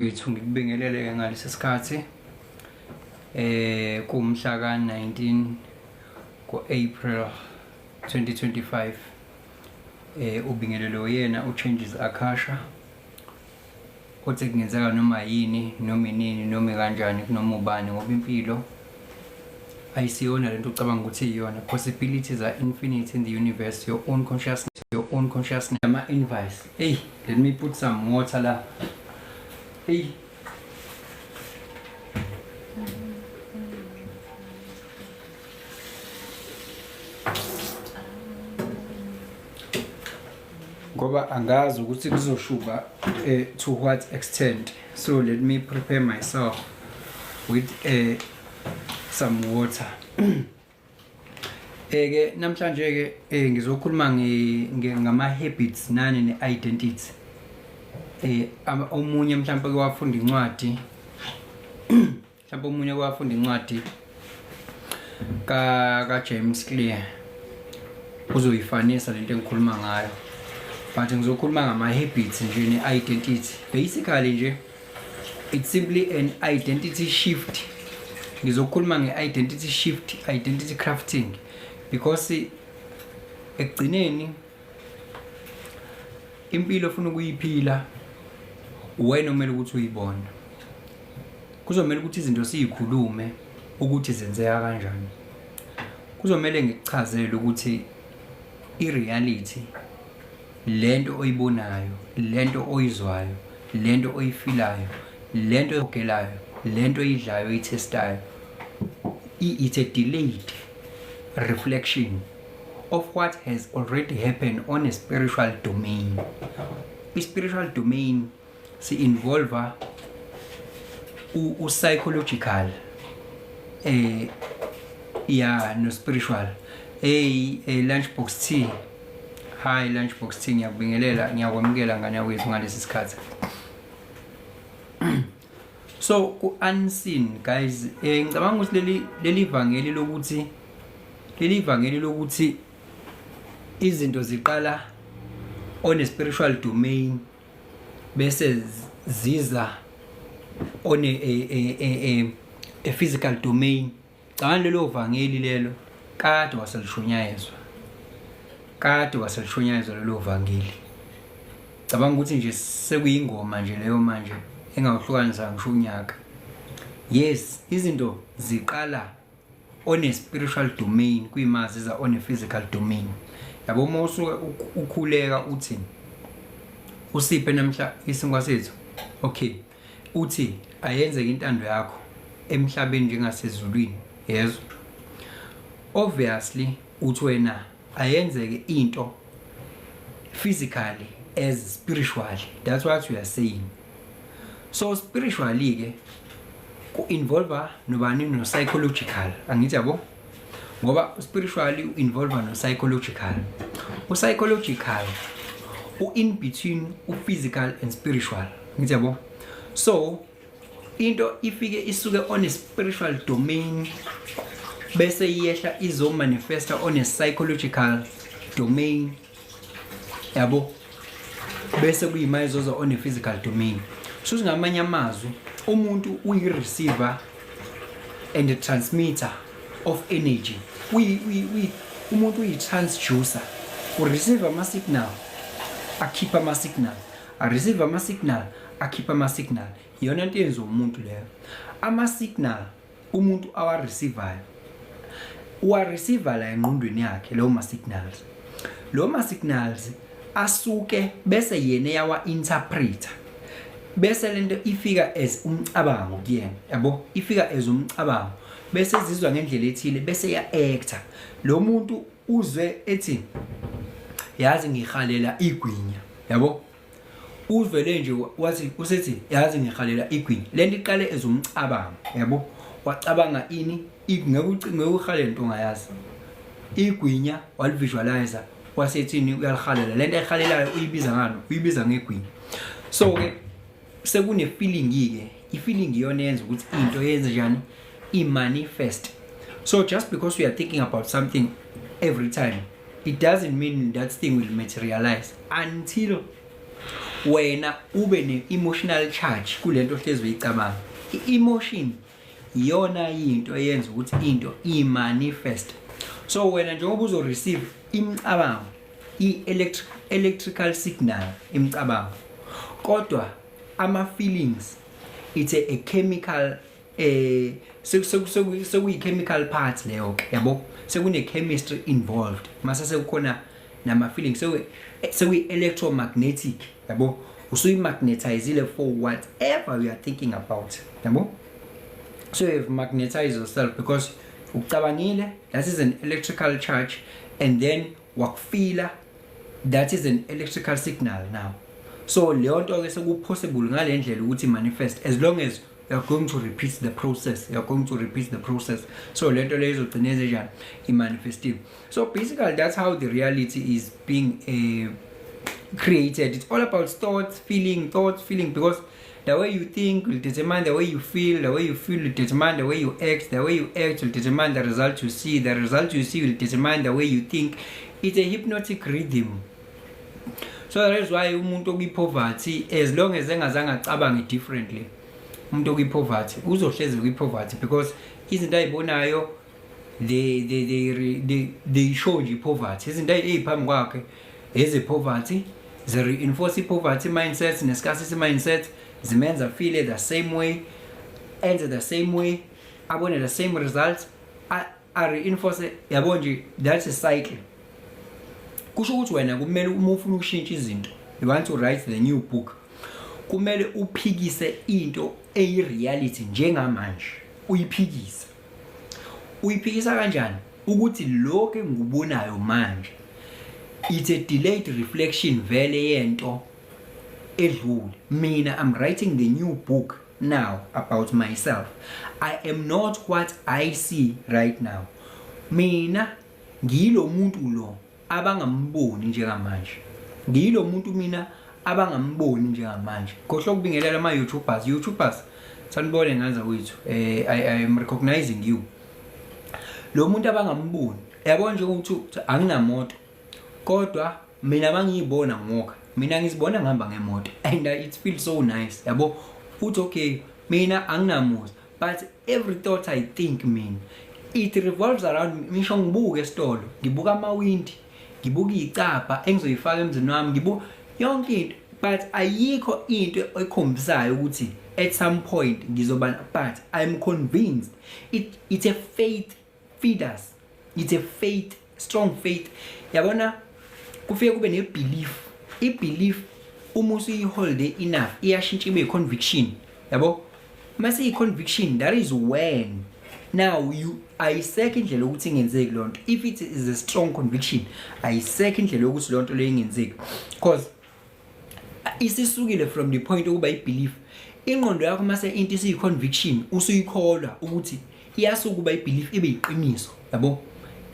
Ngithi ngikubingelele ngalesi sikhathi kumhla ka-19 ku-April 2025 ubingelelo yena uChanges Akasha othi kungenzeka noma yini noma inini noma kanjani kunoma ubani ngoba impilo ayisiyona lento ucabanga ukuthi iyona. Possibilities are infinite in the universe. Your own consciousness ama-invice. Hey, let me put some water la. Hey. Ngoba angazi ukuthi kuzoshuba to what extent, so let me prepare myself with some water. Ke namhlanje ke ngizokhuluma ngama habits nani ne-identity. Omunye mhlawumbe kwafunda incwadi mhlawumbe omunye kwafunda incwadi ka James Clear uzoyifanisa lento engikhuluma ngayo, but ngizokhuluma ngama habits nje ne-identity. Basically nje it's simply an identity shift. Ngizokhuluma nge-identity shift, identity crafting, because ekugcineni impilo ufuna ukuyiphila wena omele ukuthi uyibone. Kuzomela ukuthi izinto siyikhulume ukuthi zenzeka kanjani. Kuzomela ngikuchazele ukuthi i-reality lento oyibonayo, lento oyizwayo, lento oyifilayo, lento ogelayo, lento oyidlayo oyithestayo, it's a delayed reflection of what has already happened on a spiritual domain. I-spiritual domain si-involve u-psychological no spiritual. Lunchbox T. Hi Lunchbox T, ngiyakubingelela, ngiyakwamukela ngane yakwethu ngalesi sikhathi. So ku-unseen guys, ngicabanga ukuthi leli vangeli lokuthi izinto ziqala on a spiritual domain bese ziza on a physical domain. Cabanga lelo vangeli lelo kade waselishunyayezwa lelo vangeli. Cabanga ukuthi nje sekuyingoma nje leyo manje engawuhlukanisa ngisho unyaka. Yes, izinto ziqala on a spiritual domain kuyimazi za on a physical domain. Yabo uma usuka ukhuleka uthi usiphe namhla isinkwa sethu, okay, uthi ayenzeke intando yakho emhlabeni njengasezulwini, yezwa. Obviously uthi wena ayenzeke into physically as spiritually. That's what we are saying. So spiritually ke ku-involve nobani no psychological, angithi yabo, ngoba spiritually u-involve no psychological. U-psychological in between u-physical and spiritual, angithi yabo. So into ifike isuke on a spiritual domain bese iyehla izomanifesta on a psychological domain, yabo, bese kuyima izoza on a physical domain. So ngamanye amazwi umuntu uyi-receiver and a transmitter of energy. Umuntu uyi-transducer, u-receive ama-signal, akhipha ama-signal, a-receive ama-signal, akhipha ama-signal. Iyona nto yenza umuntu leyo. Ama-signal umuntu awa-receivayo uwa-receiver la engqondweni yakhe lawo ma-signals. Lawo ma-signals asuke bese yena yawa-interpreta, bese lento ifika as umcabango kuyena, yabo, ifika as umcabango bese zizwa ngendlela ethile bese ya-acta. Lo muntu uzwe ethi yazi ngihalela igwinya, yabo, uzwele nje wathi usethi yazi ngihalela igwinya. Lento iqale as umcabango, yabo, wacabanga ini ngeke uhalela into ongayazi. Igwinya walivisualize wasethini uyalihalela, lento ayihalelayo uyibiza ngani? Uyibiza ngegwinya. So ke sekune feeling ke, i-feeling iyona yenza ukuthi into yenze njani i-manifest. So just because we are thinking about something every time, it doesn't mean that thing will materialize until wena ube ne-emotional charge kulento ohlezi uyicabanga. I-emotion iyona into eyenza ukuthi into i-manifest. So wena njengoba uzo-receive imicabango, i-electrical signal imicabango, kodwa ama-feelings it's a chemical sekuyi-chemical part leyo yabo, sekune-chemistry involved mase sekukhona nama-feelings, sekuyi-electromagnetic yabo, usuyi-magnetizile for whatever you are thinking about yabo. So you have magnetized yourself because ucabangile, that is an electrical charge, and then wakufila, that is an electrical signal now. So leyo nto ke sekupossible ngale ndlela ukuthi manifest as long as you are going to repeat the process. So lento leyo izogcina njani i-manifesting. So basically that's how the reality is being created. It's all about thoughts, feeling, because the way you think will determine the way you feel, the way you feel will determine the way you act, the way you act will determine the result you see, the result you see will determine the way you think. It's a hypnotic rhythm. So that is why umuntu okuyi-poverty, as long as engazange acabange differently, umuntu okuyi-poverty uzohlezi kwi-poverty because izinto ayibonayo they show nje i-poverty. Izinto ey'phambi kwakhe eze-poverty, zi-reinforce i-poverty mindset ne-scarcity mindset, zimenza feel the same way, enze the same way, abone the same results, a-reinforce, yabo nje, that's a cycle. Kusho ukuthi wena kumele uma ufuna ukushintsha izinto, you want to write the new book, kumele uphikise into eyi-reality njengamanje, uyiphikisa kanjani? Ukuthi lokho engikubonayo manje it's a delayed reflection vele yento edlule. Mina I'm writing the new book now about myself. I am not what I see right now. Mina ngilo muntu lo abangamboni njengamanje, ngilo muntu mina abangamboni njengamanje. Khohle ukubingelela ama-YouTubers sanibone nganza wethu, I am recognizing you. Lo muntu abangamboni, yabona nje ukuthi anginamoto, kodwa mina mangiyibona ngoka, mina ngizibona ngihamba ngemoto and it feels so nice yabo. Uthi okay, mina anginamoto, but every thought I think mean it revolves around misho ngibuke esitolo, ngibuka amawindi, ngibuka icapha engizoyifaka emzini wami, ngibuka yonke into, but ayikho into ekhombisayo ukuthi at some point ngizoba, but I'm convinced it's a faith feeders, it's a faith, strong faith yabona. Kufike kube ne-belief, i-belief uma usuyi-holde enough iyashintsha ibe conviction yabo. Mase i-conviction, that is when now you ayisekho indlela ukuthi ingenzeki lonto. If it is a strong conviction, ayisekho indlela yokuthi lonto leyo ingenzeki, because isisukile from the point ukuba i-belief. Ingqondo yakho mase into isiyi-conviction usuyikholwa ukuthi iyasuka kuba i-belief ibe yiqiniso yabo,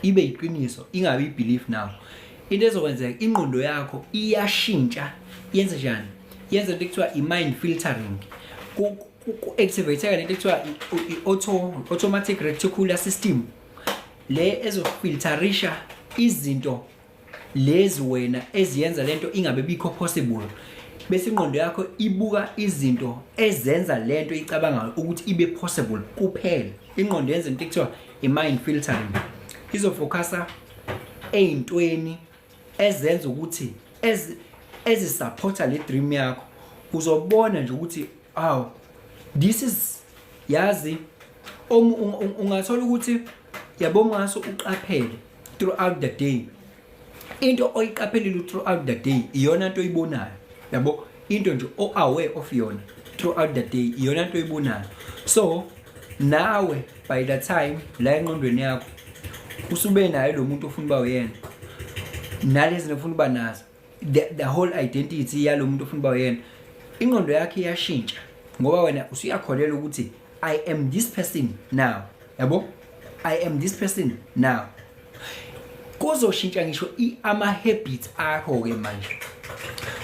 ibe yiqiniso ingabe i-belief now. Into ezokwenzeka ingqondo yakho iyashintsha, yenze njani? Yenze into ekuthiwa i-mind filtering, ku-activate lento ekuthiwa i-automatic reticular system, le ezofilterisha izinto lezi wena eziyenza lento ingabe bikho possible, bese ingqondo yakho ibuka izinto ezenza lento icabangayo ukuthi ibe possible kuphela. Ingqondo yenza into ekuthiwa i-mind filtering, izofocusa ey'ntweni ezenza ukuthi ezisupporta le dream yakho. Uzobona nje ukuthi this is, yazi ungathola ukuthi yabo ngaso uqaphele throughout the day, into oyiqaphelile throughout the day iyona into oyibonayo yabo, into nje o-aware of yona throughout the day iyona into oyibonayo. So nawe by the time la engqondweni yakho usube nayo lo muntu ofuna uba uyena, nalezi nofuna uba nazo, the whole identity yalo muntu ofuna uba uyena, ingqondo yakhe iyashintsha ngoba wena usuyakholela ukuthi I am this person now yabo, I am this person now. Kuzoshintsha ngisho ama-habits akho ke manje,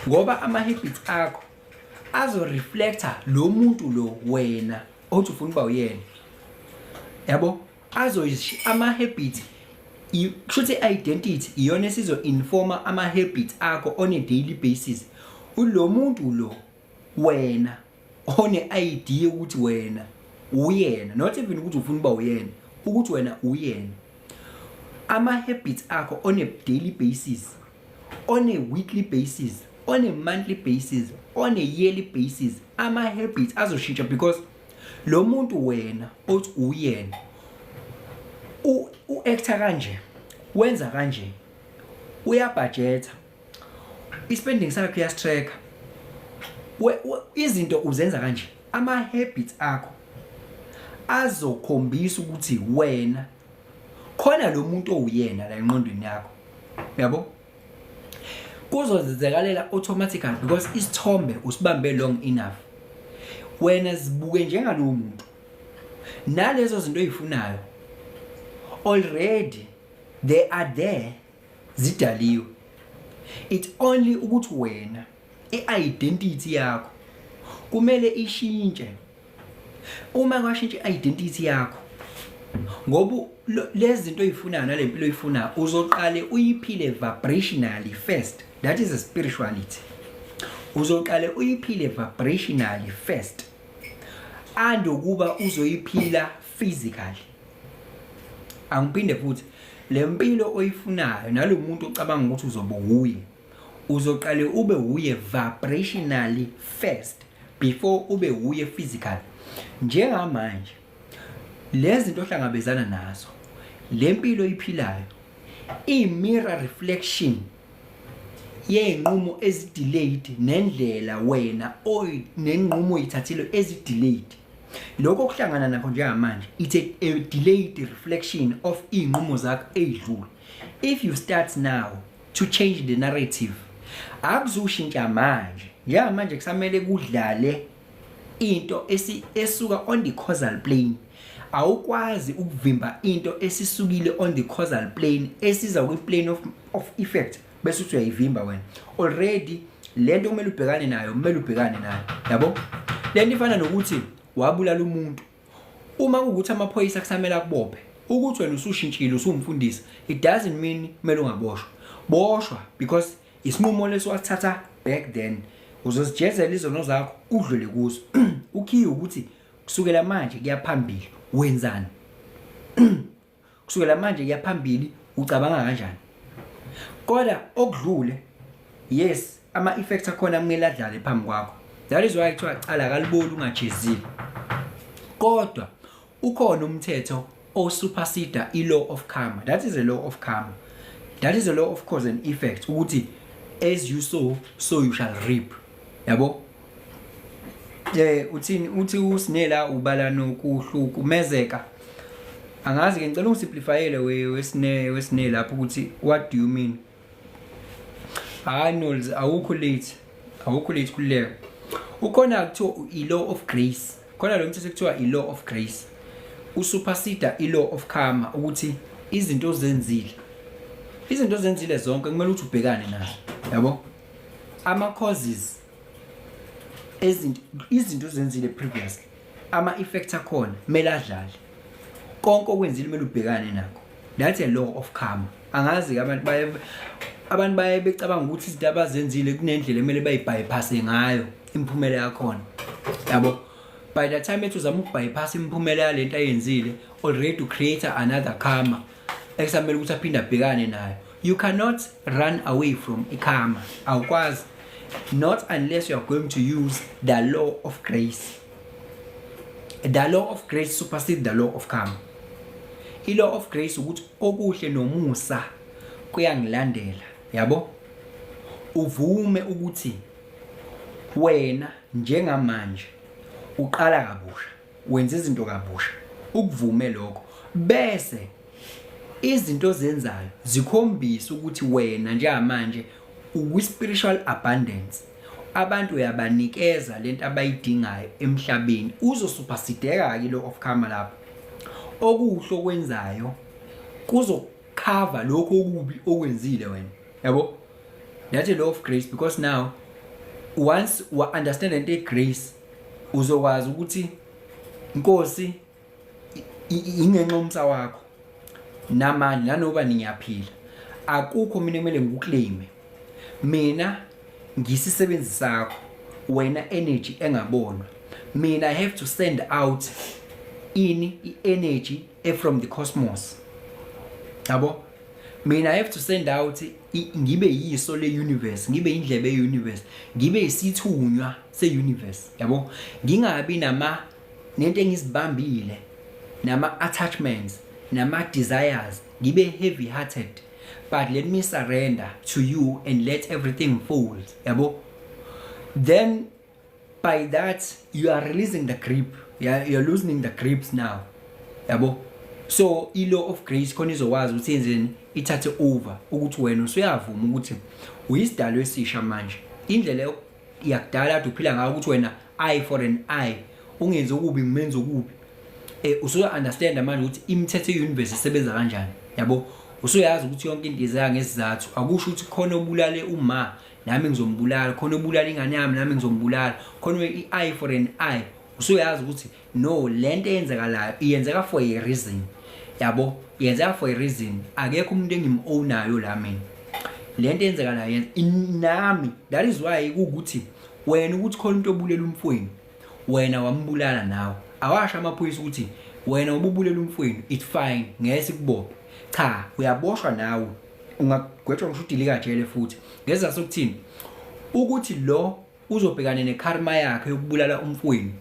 ngoba ama-habits akho azo-reflecta lo muntu lo wena othi ufuna uba uyena yabo. Ama-habits kushuthi i-identity iyona esizo-informa ama-habits akho on a daily basis. ulo muntu lo wena one idea ukuthi wena uyena, not even ukuthi ufuna uba uyena, ukuthi wena uyena. Ama habits akho on a daily basis, on a weekly basis, on a monthly basis, on a yearly basis, ama habits azoshintsha because lo muntu wena othi uyena u-acta kanje, wenza kanje, uyabudgeta, ispending sakhe uyastracker, izinto uzenza kanje. Ama habits akho azokhombisa ukuthi wena khona lo muntu oyena la engqondweni yakho, yabo. Kuzozenzekalela automatically because isithombe usibambe long enough, wena zibuke njengalo muntu, nalezo zinto oyifunayo already they are there, zidaliwe. It's only ukuthi wena i-identity yakho kumele ishintshe. Uma kwashintsha i-identity yakho, ngoba lezi zinto oyifunayo nale mpilo oyifunayo uzoqale uyiphile vibrationally first, that is a spirituality. Uzoqale uyiphile vibrationally first and ukuba uzoyiphila physically. Angiphinde futhi, le mpilo oyifunayo nalo muntu ocabanga ukuthi uzoba uye, uzoqale ube uye vibrationally first before ube uye physically. Njengamanje lezi zinto ohlangabezana nazo, le mpilo oyiphilayo i-mirror reflection yenqumo ezidelayed nendlela wena nenqumo oyithathile ezidelayed. Lokho okuhlangana nakho njengamanje, it's a delayed reflection of inqumo zakho ezidlule. If you start now to change the narrative, akuzushintsha manje. Njengamanje kusamele kudlale into esuka on the causal plane. Awukwazi ukuvimba into esisukile on the causal plane esiza kwi plane of effect bese uthi uyayivimba wena. Already lento kumele ubhekane nayo, yabo. Lento ifana nokuthi wabulala umuntu. Uma ukuthi amaphoyisa kusamele akubophe, ukuthi wena usushintshile usumfundisi, it doesn't mean kumele ungaboshwa. Boshwa because isinqumo leso wasithatha back then. Uzozijezela izono zakho udlule kuzo. Ukhiye ukuthi kusukela manje kuya phambili wenzani. Kusukela manje kuya phambili ucabanga kanjani. Kodwa okudlule, yes, ama effects akhona kumele adlale phambi kwakho. That is why kuthiwa cala kaliboli ungajezile. Kodwa ukhona umthetho osupersede i-law of karma. That is a law of karma. That is a law of cause and effect. Ukuthi as you sow, so you shall reap. Yabo? Uthi usinela ubala nokuhlukumezeka. Angazi ke ngicela ungisimplifyele wesine lapho ukuthi what do you mean? Arnold awukho late kuleka. Ukhona kuthiwa i-law of grace. Khona lo mthetho kuthiwa i-law of grace. Usupersede i-law of karma ukuthi izinto zenzile zonke kumele ukuthi ubhekane nazo, yabo. Ama causes izinto zenzile previously, ama effects akhona kumele adlale. Konke okwenzile kumele ubhekane nakho. That's a law of karma. Angazi abantu baye becabanga ukuthi izinto abazenzile kunendlela kumele bayibypass ngayo imphumela yakhona, yabo. By the time ethi uzama ukubypass imphumela yalento ayenzile, already to create another karma eksamele ukuthi aphinde abhekane nayo. You cannot run away from a karma. Awukwazi, not unless you are going to use the law of grace. The law of grace supersedes the law of karma. I-law of grace ukuthi okuhle nomusa kuyangilandela, yabo. Uvume ukuthi wena njengamanje uqala kabusha, wenza izinto kabusha, ukuvume lokho bese izinto zenzayo zikhombisa ukuthi wena njengamanje uku-spiritual abundance. Abantu uyabanikeza lento abayidingayo emhlabeni, uzosupersedeka ke law of karma lapho. Okuhle okwenzayo kuzokhava lokho okubi okwenzile wena, yabo. That's a law of grace because now once we understand the grace, uzokwazi ukuthi Inkosi ingenxa umsa wakho namanje nanoba niyaphila akukho mina kumele ngikuclaim. Mina ngisisebenzi sakho wena energy engabonwa mina I have to send out energy from the cosmos yabo mina I have to send out ngibe yiso le universe ngibe indlebe ye universe ngibe isithunywa se universe yabo ngingabi nento engizibambile nama attachments nama desires ngibe heavy hearted but let me surrender to you and let everything fall yabo then by that you are releasing the grip you're loosening the grips now yabo so I law of grace khona izokwazi ukuthi yenzeni ithathe over ukuthi wena usuyavuma ukuthi uyisidalo esisha manje indlela yakudala athi uphila ngayo ukuthi wena eye for an eye ungenze okubi ngimenze okubi usuya understand manje ukuthi imithetho ye-universe isebenza kanjani yabo usuyazi ukuthi yonke into izaya ngesizathu akusho ukuthi khona obulale uma nami ngizombulala khona obulala ingane yami nami ngizombulala khona i-eye for an eye usuyazi ukuthi no lento eyenzekalayo iyenzeka for a reason yabo yenzeka for a reason akekho umuntu engimownayo la mina lento eyenzekalayo nami that is why ukuthi wena ukuthi khona umuntu obulela umfweni wena wambulala nawe awasha amaphoyisa ukuthi wena ububulela umfweni it's fine ngeke sikubophe cha uyaboshwa nawe ungagwetshwa ngisho udilika jele futhi ngeza sokuthini ukuthi lo uzobhekana nekarma yakhe yokubulala umfweni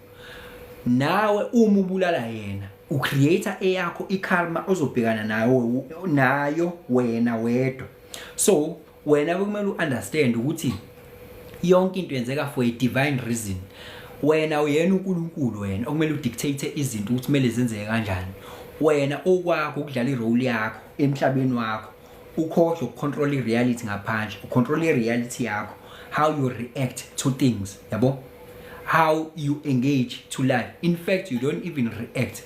nawe uma ubulala yena ucreator eyakho ikarma ozobhekana nayo wena wedwa so wena kumele uunderstand ukuthi yonke into yenzeka for a divine reason wena uyena uNkulunkulu wena okumele udictate izinto ukuthi kumele zenzeke kanjani wena okwakho ukudlala irole yakho emhlabeni wakho ukhohle ukucontrol ireality ngaphandle ucontrol ireality yakho how you react to things yabo how you engage to life in fact you don't even react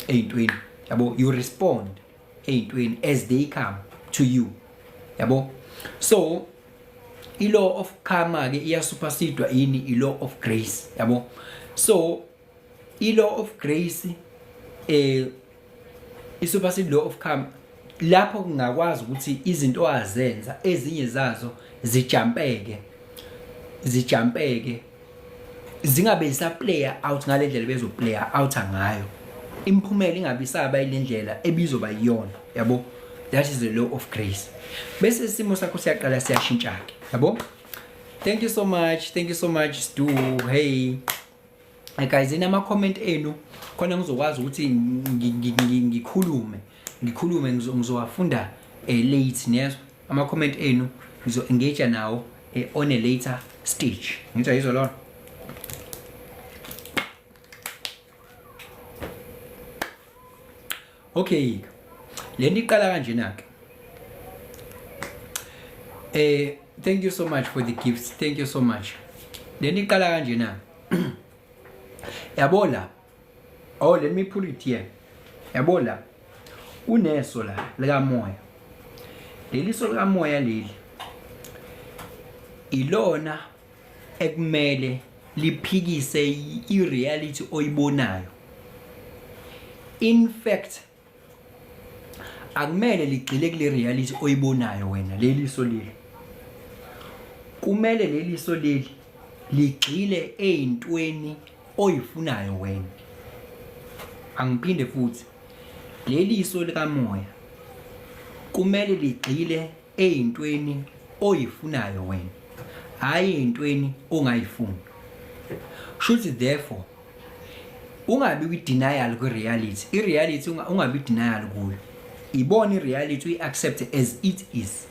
eyintweni yabo you respond eyintweni as they come to you yabo so i-law of karma ke iyasupersedwa yini i-law of grace yabo so i-law of grace isupersede law of karma lapho kungakwazi ukuthi izinto azenza ezinye zazo zijampeke zingabe isaplayer out ngale ndlela bezo player out ngayo imphumela ingabe isaba ile ndlela ebizoba yiyona yabo that is the law of grace bese isimo sakho siyaqala siyashintsha ke yabo thank you so much Stu hey guys inama comment enu khona ngizokwazi ukuthi ngikhulume ngizowafunda late niyazwa ama comment enu ngizo engage nawo on a later stage ngitha yizo lona okay lento iqala kanje nake thank you so much for the gifts thank you so much lento iqala kanje na yabola oh let me put it here yabola uneso la lika moya leli so lika moya leli ilona ekumele liphikise ireality oyibonayo in fact akumele ligcile kule reality oyibonayo wena leli so leli kumele leli so leli ligcile ezintweni oyifunayo wena angiphinde futhi leli so lika moya kumele ligcile ezintweni oyifunayo wena hayi ezintweni ongayifuni should therefore ungabi with denial kwe reality ireality ungabi denial kuyo ibona ireality uyiaccept as it is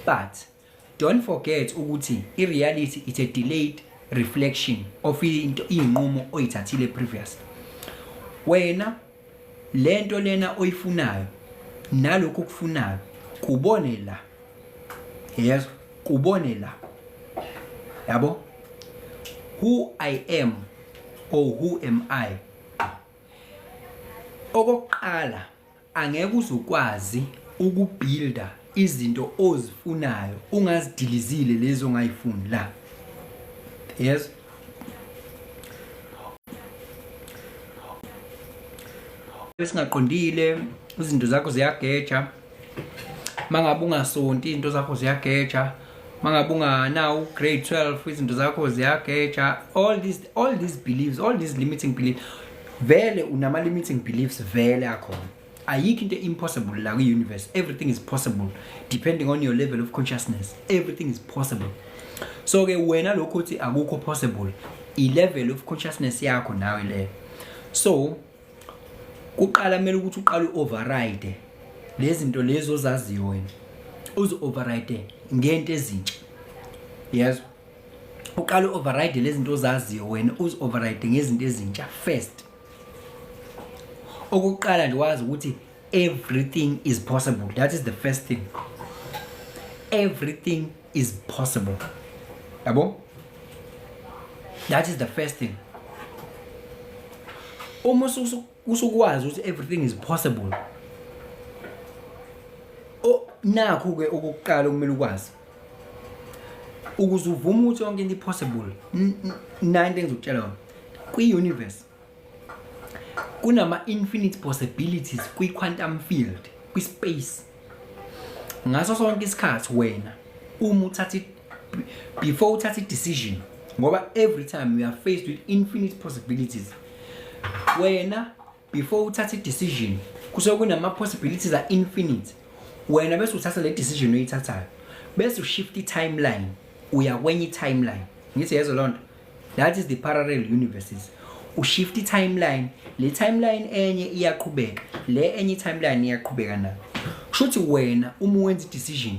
but don't forget ukuthi ireality is a delayed reflection of into inqumo oyithathile previous wena lento lena oyifunayo nalokho kufunayo kubone la yes kubone la yabo who I am or who am I okokuqala angeke uzukwazi ukubuilda izinto ozifunayo ungazidilizile lezo ongayifuni la yes besingaqondile izinto zakho ziyageja mangabe ungasonti izinto zakho ziyageja mangabunga now grade 12 izinto zakho ziyageja, all these beliefs, all these limiting beliefs, vele unama limiting beliefs vele akhona. Ayikho into impossible la ku-universe. Everything is possible depending on your level of consciousness. Everything is possible. So ke wena lokho uthi akukho possible, i-level of consciousness yakho nawe le. So kuqala kumele ukuthi uqale override lezi zinto lezo ozaziyo wena, uzi-override ngento ezintsha. Yes, uqale override lezi zinto ozaziyo wena, uzi-override ngezinto ezintsha first. Okuqala nje wazi ukuthi everything is possible. That is the first thing. Everything is possible. Yabo? That is the first thing. Uma usukwazi ukuthi everything is possible, nakho ke okuqala okumele ukwazi ukuze uvume ukuthi yonke into possible. Nine things ukutshela wona kwi-universe kunama infinite possibilities kwi-quantum field, kwi-space. Ngaso sonke isikhathi wena uma uthatha before uthatha i-decision, ngoba every time we are faced with infinite possibilities, wena before uthatha i-decision kusuke kunama possibilities are infinite. Wena bese uthatha le decision oyithathayo bese ushift i-timeline uya kwenye i-timeline. Ngithi yezo lonto, that is the parallel universes. Ushift i-timeline, le timeline enye iyaqhubeka, le enye timeline iyaqhubeka nayo. Kushuthi wena uma wenza i-decision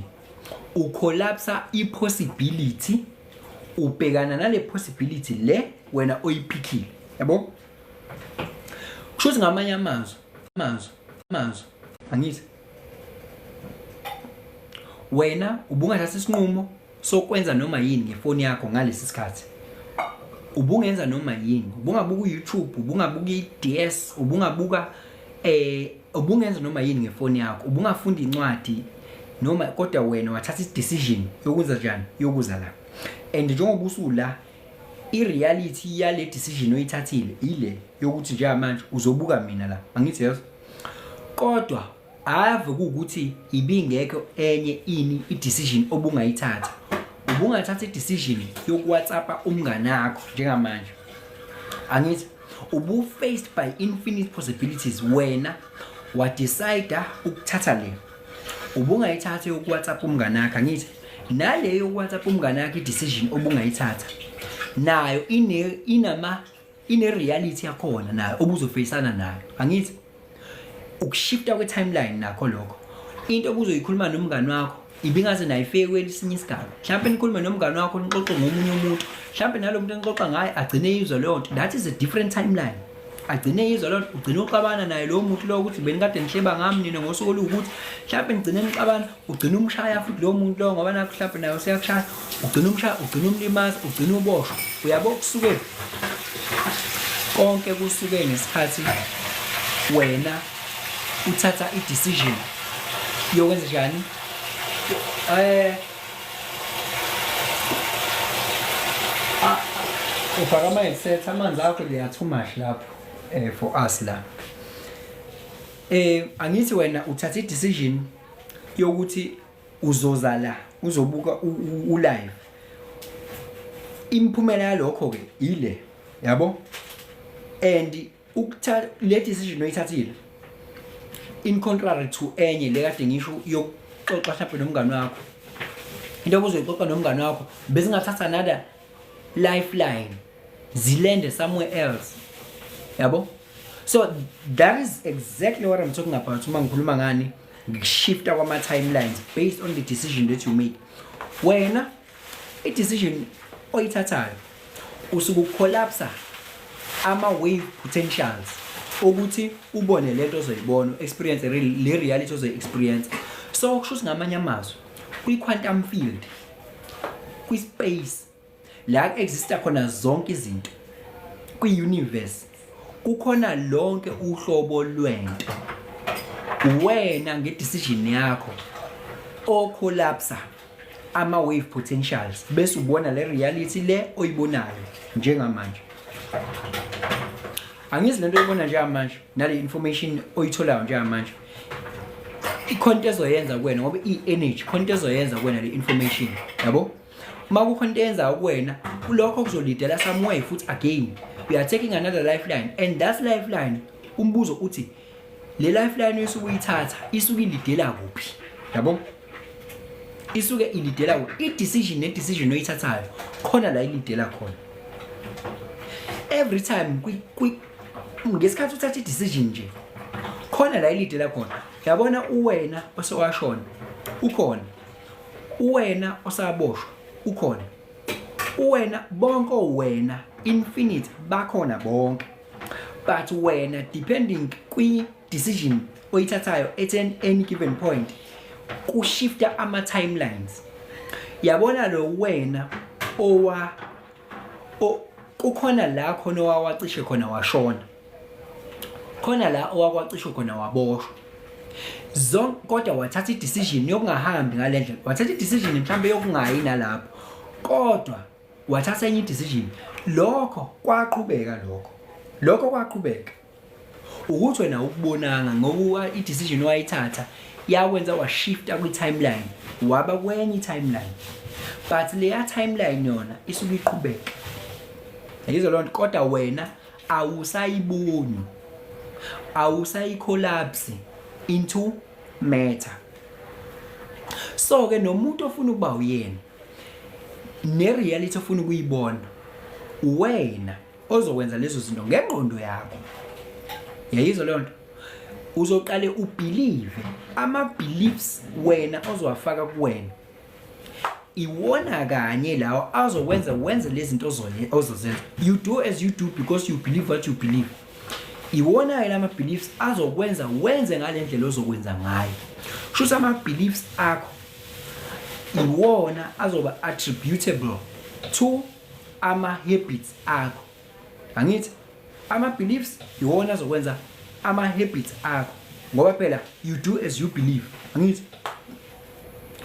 ucollapse i-possibility, ubhekana nale possibility le wena oyiphikile. Yabo? Kushuthi ngamanye amazwi angithi wena ubungathatha isinqumo sokwenza noma yini ngefoni yakho ngalesi sikhathi. Ubungenza noma yini, ubungabuka uYouTube, ubungabuka iDS, ubungenza noma yini ngefoni yakho, ubungafunda incwadi noma, kodwa wena wathatha i-decision yokwenza njani, yokuza la. And njengoba usula i-reality yale decision oyithathile ile yokuthi nje manje uzobuka mina la, angithi yeso. Kodwa ave ukuthi ibingekho enye i-decision obungayithatha. Ubungathatha i-decision yokuWhatsAppa umngane wakho njengamanje. Angithi faced by infinite possibilities, wena wa decide ukuthatha le. Ubungayithatha yokuWhatsAppa umngane wakho. Angithi nale yokuWhatsAppa umngane wakho i-decision obungayithatha nayo ine reality yakhona nayo obuzofacana nayo. Angithi ukushifta kwe-timeline nakho lokho, into obuzoyikhuluma nomngane wakho ibingaze nayifeke kwesinye isigaba. Mhlawumbe nikhulume nomngane wakho nixoxe ngomunye umuntu, mhlawumbe nalo muntu enixoxa ngaye agcine yizwa leyo nto. That is a different timeline. Agcine yizwa leyo nto, ugcine uxabana naye lo muntu lo ukuthi benikade nihleba ngami nina ngosuku olukuthi. Mhlawumbe nigcine nixabana, ugcine umshaya futhi lo muntu lo ngoba nakho mhlawumbe naye useyakushaya, ugcine umshaya, ugcine umlimaza, ugcine uboshwa. Uyabo kusuke konke kusuke ngesikhathi wena uthatha i-decision yokwenza njani. Ufaka ama-headset, amanzi akho they are too much lapho for us la. Angithi wena uthatha i-decision yokuthi uzoza la, uzobuka u-live. Imphumela yalokho ke ile, yabo? And ukuthatha le decision oyithathile in contrary to enye le kade ngisho yokuxoxa mhlawumbe nomngane wakho. Into obuzoyixoxa nomngane wakho bese ngathatha another lifeline zilende somewhere else. Yabo? So that is exactly what I'm talking about uma ngikhuluma ngani ngishifta kwama timelines based on the decision that you make. Wena i-decision oyithathayo usuku collapse ama wave potentials ukuthi ubone lento ozoyibona, experience le reality ozoyi-experience. So kusho ngamanye amazwi kwi-quantum field, kwi-space la exista khona zonke izinto, kwi-universe kukhona lonke uhlobo lwento. Wena nge-decision yakho ocollapse ama wave potentials bese ubona le reality le oyibonayo njengamanje. Angizi lento oyibona njengamanje nale information oyitholayo njengamanje ikhonto ezoyenza kuwena ngoba i-energy khonto ezoyenza kuwena le information yabo uma kukhonto eyenza kuwena kulokho kuzolidela somewhere futhi again we are taking another lifeline and that lifeline umbuzo uthi le lifeline esuke uyithatha isuke ilidela kuphi yabo isuke ilidela kuphi i-decision ne-decision oyithathayo khona la ilidela khona every time ngesikhathi uthatha i-decision nje khona la ilidela khona yabona uwena osewashona ukhona uwena osaboshwa ukhona uwena bonke wena infinite bakhona bonke but wena depending kwi decision oyithathayo at any given point kushifta ama timelines yabona lo wena kukhona la khona owacishe khona washona khona la owakwacishe khona waboshwa kodwa wathatha i-decision yokungahambi ngalendlela wathatha i-decision mhlambe yokungayi nalapho kodwa wathatha enye i-decision lokho kwaqhubeka lokho kwaqhubeka ukuthi wena ukubonanga ngokuba i-decision wayithatha yakwenza washifta kwi-timeline waba kwenye i-timeline but leya timeline yona isuke iqhubeka yizo lonto kodwa wena awusayiboni awusayicollapse into matter so ke nomuntu ofuna ukuba uyena ne-reality ofuna ukuyibona wena ozokwenza lezo zinto ngengqondo yakho yayizo lonto uzoqale ubelieve ama-beliefs wena ozowafaka kuwena iwona kanye lawo azokwenza wenze lezi zinto ozozenza you do as you do because you believe what you believe iwona la ma-beliefs azokwenza wenze ngale ndlela ozokwenza ngayo shuthi ama-beliefs akho iwona azoba attributable to ama-habits akho angithi ama-beliefs iwona azokwenza ama-habits akho ngoba phela you do as you believe angithi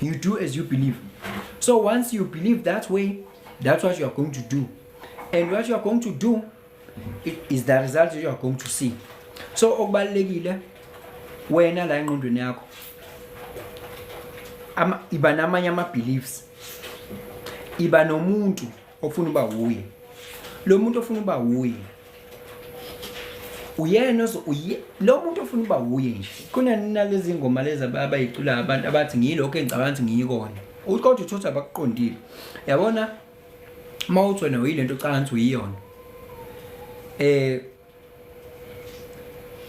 you do as you believe so once you believe that way that's what you are going to do and what you are going to do is the result you are going to see so okubalekile wena la engqondweni yakho iba namanye ama-beliefs iba nomuntu ofuna uba uye lo muntu ofuna uba uye uyena lo muntu ofuna uba uye nje kunanina lezi ngoma lezi abayicula abantu abathi ngiyilokho engicabanga ukuthi ngiyikona kodwa uthothi abakuqondile yabona mawuthi wena uyilento ocabanga ukuthi uyiyona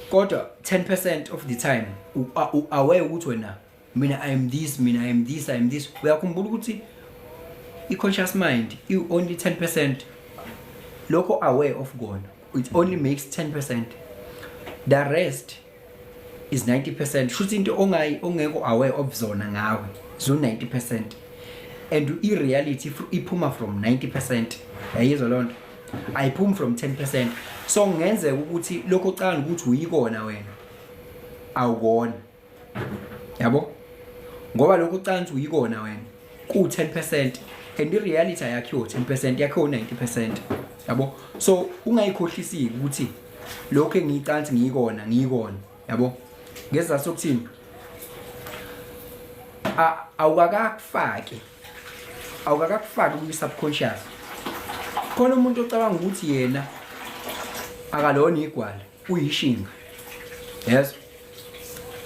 kodwa 10% of the time aware ukuthi wena mina I am this uyakhumbula ukuthi i-conscious mind only 10% lokho aware of kona it only makes 10%. The rest is 90%. Shuthi into ongeko aware of zona ngawe zo 90%. And i-reality iphuma from 90%. Yayizwa lonto ayiphumi from 10%. So ngenzeka ukuthi lokho ocanga ukuthi uyikona wena awukona. Yabo? Ngoba lokho ocanga ukuthi uyikona wena ku 10% and i-reality ayakho 10% yakho 90%. Yabo? So ungayikhohlisiki ukuthi lokho engicanga ngiyikona yabo ngeza sokuthini awukakafaki kwi subconscious khona umuntu ocabanga ukuthi yena akalona igwala uyishinga yes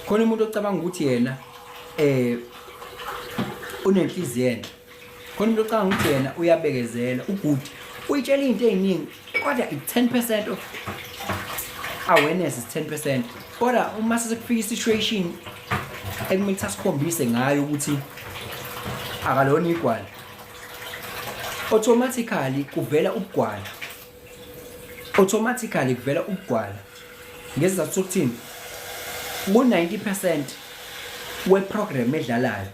khona umuntu ocabanga ukuthi yena unenhliziyo enhle khona umuntu ocabanga ukuthi yena uyabekezela ugood uyitshela into eziningi kodwa i10% of awareness is 10%. Kodwa uma sekufika i-situation ekumele sasikhombise ngayo ukuthi akalona igwala automatically kuvela ubugwala ngesizathu sokuthini ku-90% we-program edlalayo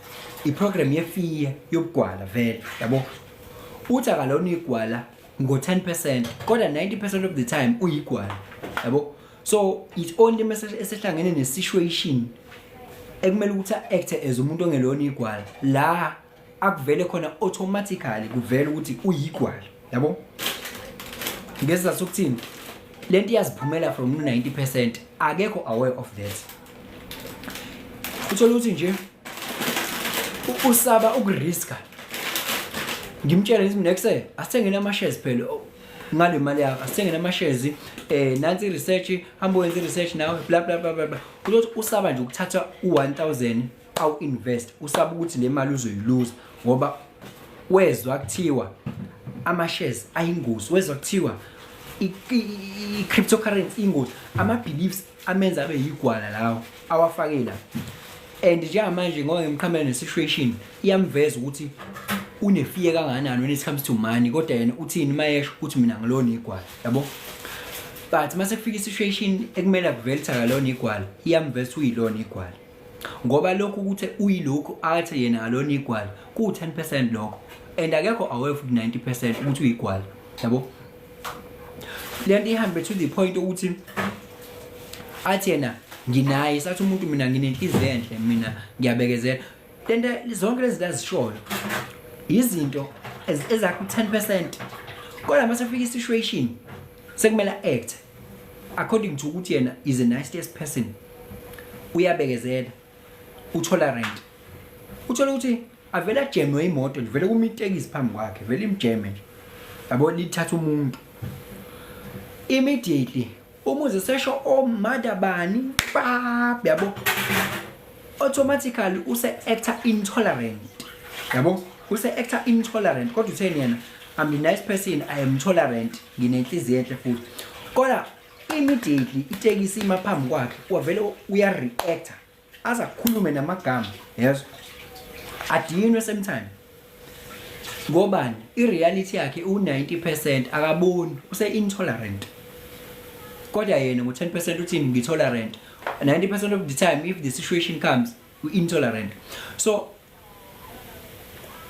i-program ye-fear yobugwala vele yabo uthi akalona igwala ngo-10% kodwa 90% of the time uyigwala yabo so it only message esehlangene ne-situation ekumele ukuthi a-acte as umuntu ongelona igwala la akuvele khona automatically kuvela ukuthi uyigwala yabo ngesizathu sokuthini lento iyaziphumela from 90% akekho aware of that uthola ukuthi nje usaba ukuriska. Ngimtshela ngithi next asithenge nama shares phela ngale mali yakho, asithenge nama shares nansi research, hamba wenza research nawe bla bla bla bla. Uthi usaba nje ukuthatha u1000 awu invest, usaba ukuthi le mali uzoyiluza ngoba wezwa kuthiwa ama shares ayingozi, wezwa kuthiwa i cryptocurrency ingozi, ama beliefs amenza abe yigwala lawo awafakela. And njengamanje ngoba ngimqhamela nesituation iyamveza ukuthi unefear kanganani when it comes to money, kodwa yena uthini mayesho ukuthi mina ngilona igwala, yabo. But mase kufika isituation ekumele akuvelitha kalona igwala, iyamveza uyilona igwala. Ngoba lokho ukuthi uyilokho athi yena alona igwala ku 10% lokho, and akekho aware futhi 90% ukuthi uyigwala, yabo. Lento ihambe to the point ukuthi athi yena nginaye, sathi umuntu mina nginenhliziyo enhle, mina ngiyabekezela. Lento zonke lezi lazishoyo izinto ezakhu 10%. Kodwa mase fika isituation sekumele act according to ukuthi yena is the nicest person, uyabekezela, utolerant. Uthola ukuthi avela jemwe imoto, livele kumitekisi phambi kwakhe, vele imjeme nje, yabo, lithatha umuntu immediately. Umuze sesho omadabani pap, yabo, automatically use actor intolerant, yabo, use actor intolerant. Kodwa utheni yena I'm a nice person, I am tolerant, nginenhliziyo enhle futhi. Kodwa immediately itekisi imaphambi kwakhe wavele uya reactor aza kukhulume namagama, yes, adinwe same time. Ngobani ireality yakhe u90% akaboni, use intolerant. Kodwa yena ngo10% uthini ngitolerant. 90% of the time if the situation comes we intolerant. So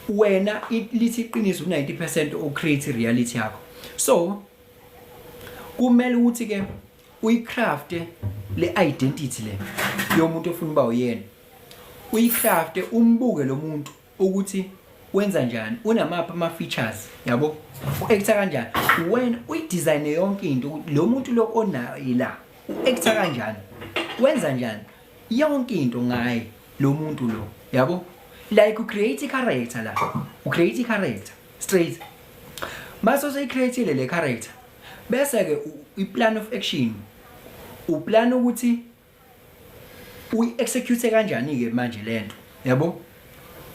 wena lithi iqiniso u90% o create reality yakho. So kumele ukuthi ke uyicraft le identity le yomuntu ofuna uba uyena. Uyicraft umbuke lo muntu ukuthi wenza njani, unamapha ama features, yabo, uacta kanjani. When uyidesign yonke into lo muntu lo onayo la, uacta kanjani, wenza njani yonke into ngaye lo muntu lo, yabo. Like u create character la, u create character straight. Maso se create le character bese ke I plan of action, u plan ukuthi uyi execute kanjani ke manje lento, yabo.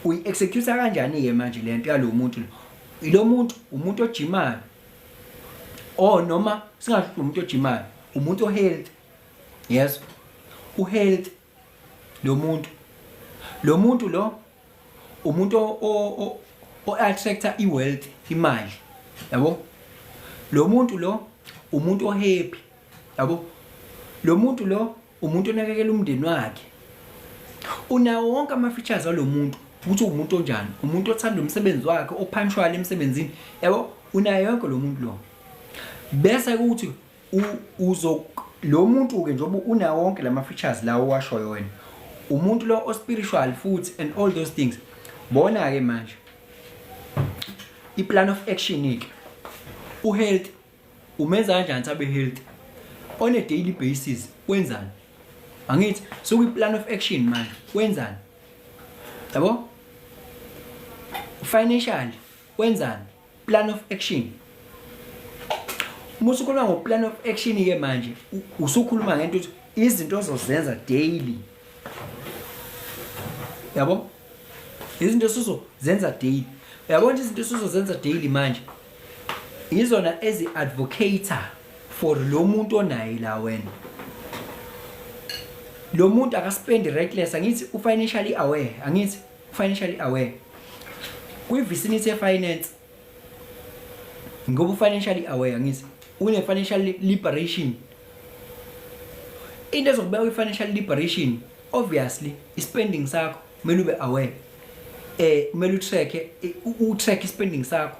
Uyi execute kanjani ke manje lento yalo muntu lo. Ilo muntu umuntu ojimayo, noma singasho umuntu ojimayo, umuntu o health, yes, u health lo muntu lo umuntu o attractor iwealth, imali, yabo. Lo muntu lo umuntu o happy, yabo. Lo muntu lo umuntu onakekela umndeni wakhe. Unawo wonke ama features alo muntu ukuthi umuntu onjani, umuntu othanda umsebenzi wakhe, opunctual emsebenzini, yabo. Unayo yonke lo muntu lo. Bese ukuthi lo muntu ke njengoba unawo wonke lama features lawo washoyo wena, umuntu lo o spiritual futhi and all those things. Bona ke manje I plan of action iki u health umenza kanjani sabe health on a daily basis, wenzani, angithi so I plan of action manje wenzani, yabo. Financial wenzani, plan of action. Musu khuluma ngo plan of action ke manje usukhuluma ngento ukuthi izinto ozozenza daily, yabo. Izinto sozozenza daily, yabona izinto sozozenza daily manje izona ezi advocator for lo muntu onayi la wena. Lo muntu akaspend reckless, angithi u financially aware, angithi financially aware. Kwi vicinity finance ngoba financially aware, angithi une financial liberation. Into ezokubeka kwi financial liberation obviously spending sakho kumele ube aware. Kumele u-track spending sakho.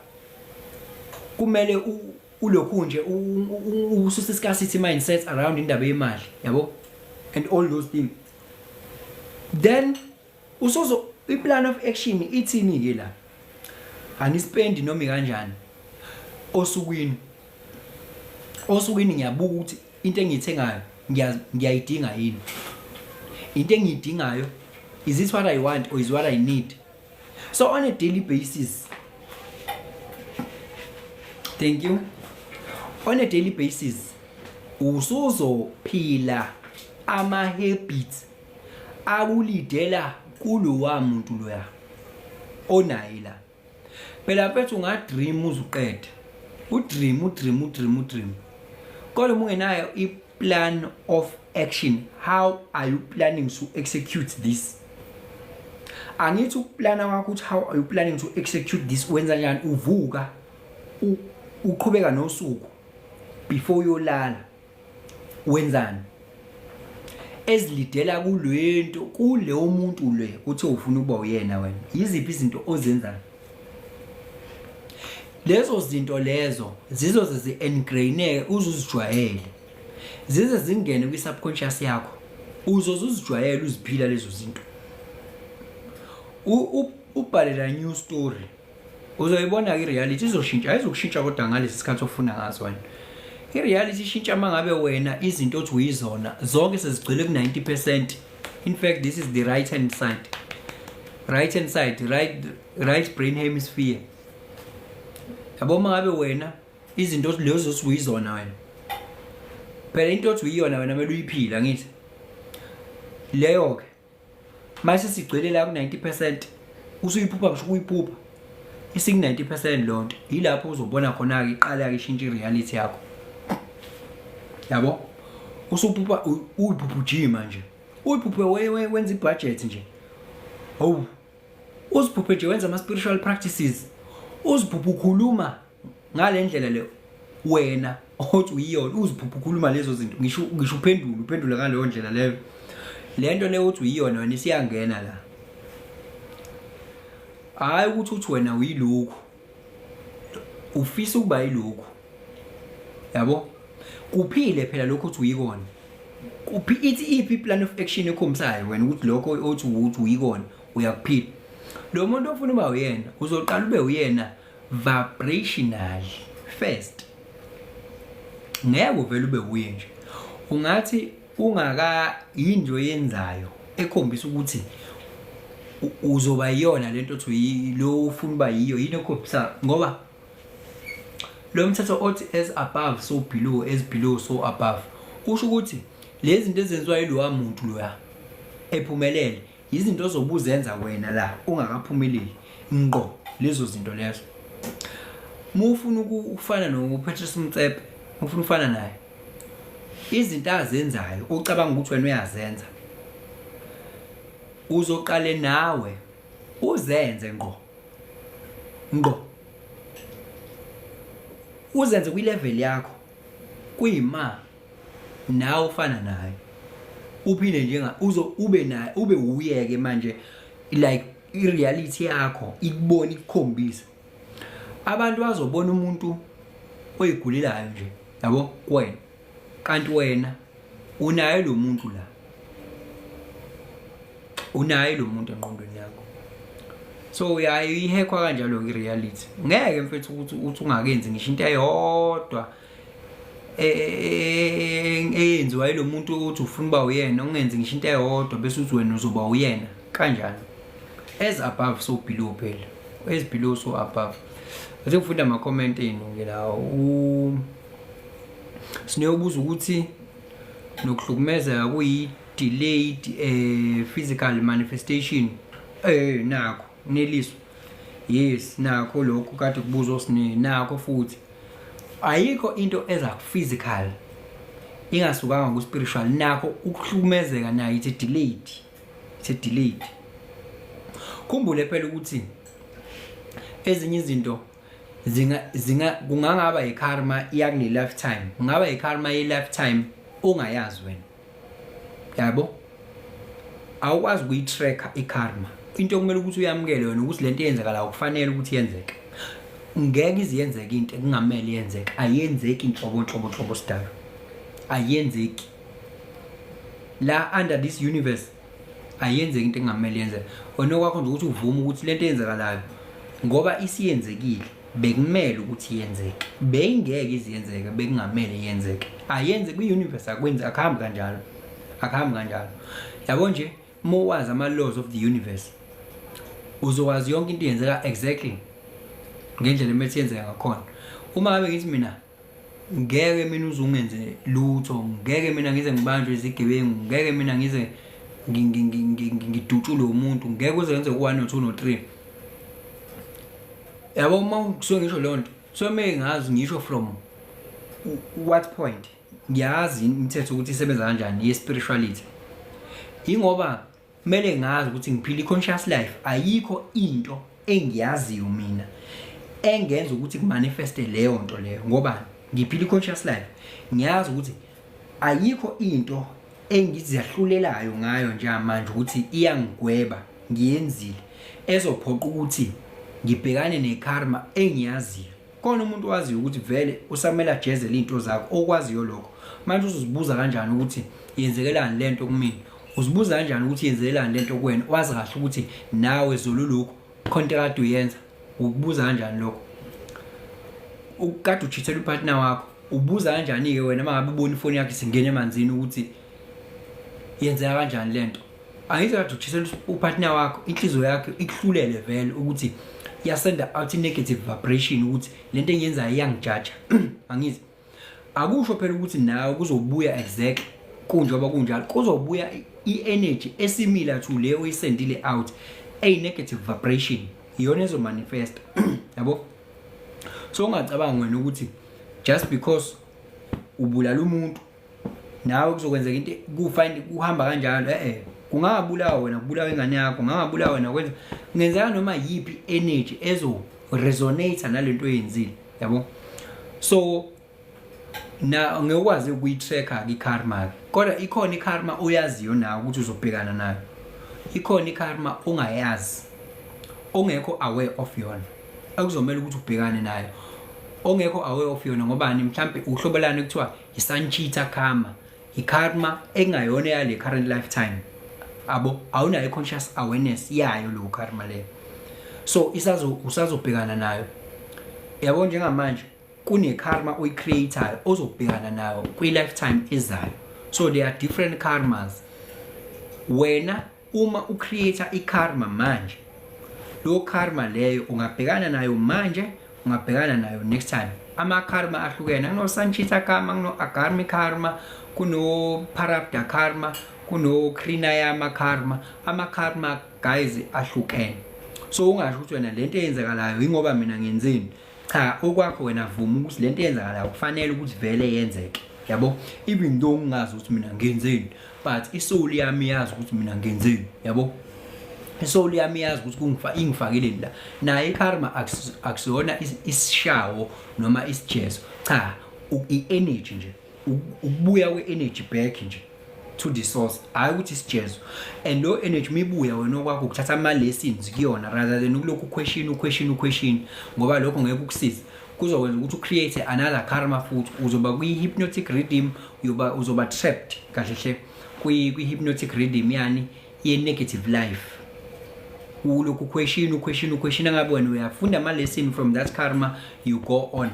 Kumele ulokhu nje ususe scarcity mindset around indaba yemali, yabo, and all those things. Then usozo I plan of action ithini ke la, anispendi noma kanjani osukwini ngiyabuka ukuthi into engiyithengayo ngiyayidinga yini, into engiyidingayo Is this what I want or is what I need? So on a daily basis, thank you. On a daily basis, usuzophila ama-habits akulidela kulowa muntu loya onaye la. Phela mfethu ungadream uzuqede. Udream. Kodwa ungenayo i-plan of action, how are you planning to execute this? Angithi ukuplana kwakho ukuthi how are you planning to execute this, wenza njani uvuka uqhubeka nosuku before yolala wenzani ezilidela kulento kuleyo muntu le uthi ufuna ukuba uyena wena. Yiziphi izinto ozenzayo? Lezo zinto lezo zizoze zi-engraineke uzuzijwayele, zize zingene kwi-subconscious yakho, uzozijwayele uziphila lezo zinto. Ubhalela new story uzoyibona i-reality izoshintsha, ayizokushintsha kodwa ngalesi sikhathi ofuna ngazo wena. I-reality ishintsha mangabe wena izinto othi uyizona zonke sezigcwele ku-90%. In fact, this is the right hand side, right brain hemisphere. Yabo mangabe wena izinto lezo othi uyizona wena, phela into othi uyiyona wena kumele uyiphila ngithi leyo ke mase sigcwele la ku-90% usuyiphupha ngisho ukuyiphupha isi-90% lonto yilapho uzobona khona ke iqala ke ishintsha i-reality yakho. Yabo usuphupha uyiphupha ujima nje, uyiphuphe wenza i-budget nje, uziphuphe nje wenza ama-spiritual practices, uziphuphe ukhuluma ngale ndlela le wena othi uyiyona, uziphuphe ukhuluma lezo zinto ngisho uphendula ngaleyo ndlela leyo. Lento le uthi uyiyona wena isiyangena la, hayi ukuthi uthi wena uyilokhu ufisa ukuba yilokhu. Yabo kuphile phela lokho uthi uyikona, ithi plan of action ekhombisayo wena ukuthi lokho othi uyikona uyakuphila. Lo muntu ofuna uba uyena uzoqala ube uyena vibrational first, ngeke uvele ube uye nje. Ungathi ungaka into yenzayo ekhombisa ukuthi uzoba yiyona lento othi lo ufuna uba yiyo yini ekhombisa, ngoba lo mthetho othi as above so below, as below so above, usho ukuthi lezi zinto ezenziwa yilowa muntu loya ephumelele izinto ozobuzenza wena la ungakaphumeleli ngqo lezo zinto lezo. Mufuna ukufana noPatrice Motsepe, ufuna ufana naye, izinto azenzayo ucabanga ukuthi wena uyazenza, uzoqale nawe uzenze ngqo uzenze kwi-level yakho kuyima nawe ufana naye, uphile njenga ube naye, ube uyeke manje like i-reality yakho ikubona ikukhombisa. Abantu bazobona umuntu oyigulelayo nje, yabo kuwena, kanti wena unaye lo muntu la, unaye lo muntu engqondweni yakho. So uyayihekwa kanjalo i-reality. Ngeke mfethu ukuthi ungakenzi ngisho into eyodwa eyenziwa yilo muntu uthi ufuna uba uyena, ungenzi ngisho into eyodwa bese uthi wena uzoba uyena kanjani. As above so below phela, as below so above. Bese ngifunda ama-comment enu ke lawo. Sinobuza ukuthi nokuhlukumezeka kuyi-delayed physical manifestation. Nakho neliswa. Yes, nakho lokho kade kubuzwa sine nakho futhi. Ayikho into eza physical ingasukanga ku spiritual, nakho ukuhlukumezeka nayo it's delayed. Khumbule phela ukuthi ezinye izinto kungangaba yikarma yakule lifetime, kungaba yikarma ye lifetime ongayazi wena. Yabo awukwazi ukuyi-tracker ikarma. Into kumele ukuthi uyamukele wena ukuthi lento yenzekala ukufanele ukuthi yenzeke. Ngeke iziyenzeke into kungamele yenzeke, ayenzeki inhlobo sidalo, ayenzeki la under this universe, ayenzeki into engamele yenzeke. Wena kwakho nje ukuthi uvume ukuthi lento yenzekalayo ngoba isiyenzekile bekumele ukuthi yenzeke, bengeke iziyenzeke bekungamele yenzeke. Ayenze kwi-universe akwenzi, akuhambi kanjalo. Yabo nje mowazi ama-laws of the universe uzokwazi yonke into yenzeka exactly ngendlela emethi yenzeka ngakhona. Uma ngabe ngithi mina ngeke mina uzungenze lutho, ngeke mina ngize ngibanjwe izigebengu, ngeke mina ngize ngidutshule umuntu, ngeke uze yenze u1 no 2 no 3. Yabo uma kusuke ngisho lonto so make ngazi ngisho from what point ngiyazi imithetho ukuthi isebenza kanjani ye-spirituality. Ingoba kumele ngazi ukuthi ngiphila i-conscious life, ayikho into engiyaziyo mina engenza ukuthi kumanifeste leyo nto leyo. Ngoba ngiphila i-conscious life, ngiyazi ukuthi ayikho into engiziyahlulelayo ngayo njengamanje ukuthi iyangigweba ngiyenzile ezophoqa ukuthi ngibhekane nekarma engiyaziyo. Khona umuntu owaziyo ukuthi vele usamela jezela into zakho okwaziyo lokho. Manje uzibuza kanjani ukuthi yenzekelani lento kumina? Uzibuza kanjani ukuthi yenzekelani lento kuwena? Wazi kahle ukuthi nawe zolulukho konke kade uyenza. Ukubuza kanjani lokho? Ukade uchithela upartner wakho, ubuza kanjani ke wena mangabe ubona ifoni yakho isingena emanzini ukuthi yenzeka kanjani lento? Angithi kade uchithela upartner wakho, inhliziyo yakho ikuhlulele vele ukuthi yasenda out negative vibration ukuthi lento engiyenzayo iyangijaja. Angithi akusho phela ukuthi nawe kuzobuya exactly kunjoba kunjalo, kuzobuya i-energy esimila to le oyisendile out negative vibration, iyona ezo manifest. Yabo, so ungacabanga wena ukuthi just because ubulala umuntu nawe kuzokwenzeka into kufind kuhamba kanjalo. Kungabulawa wena, kubulawa ingane yakho, ngangabulawa wena kwenza ngenzeka noma yipi energy ezo resonate nalento oyenzile. Yabo, so na ngekwazi ukuyitracker ikarma, kodwa ikhona ikarma oyaziyo nawe ukuthi uzobhekana nayo, ikhona ikarma ongayazi, ongekho aware of yona, akuzomela ukuthi ubhekane nayo, ongekho aware of yona. Ngobani? Mhlambe uhlobelana kuthiwa isanchita karma, ikarma engayona yale current lifetime. Abo awunayo conscious awareness yayo lo karma le, so usazobhekana nayo. Yabo, njengamanje kune karma oyi-creator ozobhekana nayo kwi-lifetime ezayo. So there are different karmas. Wena uma ucreator i-karma manje, lo karma leyo ungabhekana nayo manje, ungabhekana nayo next time. Ama-karma ahlukene, kuno sanchita karma, kuno agarmi karma, kuno parabdha karma, kuno krinayama karma. Ama-karma guys ahlukene. So ungasho ukuthi wena lento eyenzakalayo ingoba mina ngenzeni. Cha, okwakho wena vuma ukuthi lento eyenzakalayo kufanele ukuthi vele yenzeke. Yabo, even though ungazi ukuthi mina ngenzeni, but isoul yami yazi ukuthi mina ngenzeni. Yabo, isoul yami yazi ukuthi ingifakile la. Naye ikarma akusiyona isishawo noma isijezo. Cha, i-energy nje, ukubuya kwe-energy back nje to the source, hayi ukuthi isijezo. And lo energy mibuya wena okwakho ukuthatha ama-lessons kuyona rather than ukulokhu question, ngoba lokho ngeke ukusize. Kuzokwenza ukuthi ucreate another karma futhi, uzoba kwi-hypnotic rhythm, uzoba trapped kahle kwi-hypnotic rhythm yani ye-negative life. Ulokhu question angabe wena uyafunda ama-lesson from that karma, you go on.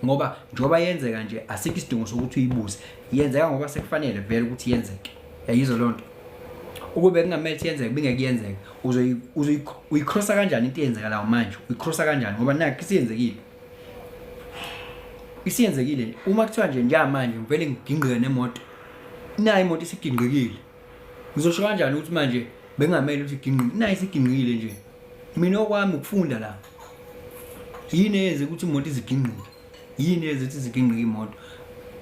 Ngoba njoba yenzeka nje asikho isidingo sokuthi uyibuze, yenzeka ngoba sekufanele vele ukuthi yenzeke. Yayizo lonto ukube kungamele yenzeke bingekuyenzeka, uyicrossa kanjani into yenzeka la manje? Uyicrossa kanjani? Ngoba nakho isiyenzekile. Uma kuthiwa nje njengamanje ngivele ngigingqike nemoto, nayo imoto isigingqikile, ngizosho kanjani ukuthi manje bengamele ukuthi igingqike? Nayo isigingqikile nje. Mina okwami ukufunda la, yini eyenza ukuthi imoto izigingqike, yini eyenza ukuthi izigingqike imoto.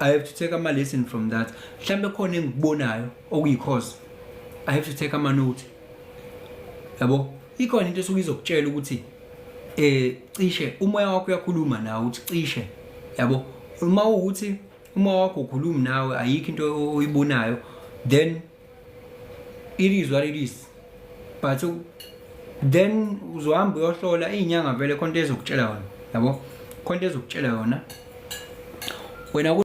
I have to take a lesson from that. Mhlambe khona engikubonayo okuyicause, I have to take a note. Yabo, ikhona into esuke izokutshela ukuthi cishe umoya wakho uyakhuluma nawe uthi cishe. Yabo, uma ukuthi umoya wakho ukhuluma nawe ayikho into oyibonayo, then it is what it is. But then uzohamba uyohlola izinyanga vele konke ezokutshela yona. Yabo, konke ezokutshela yona wena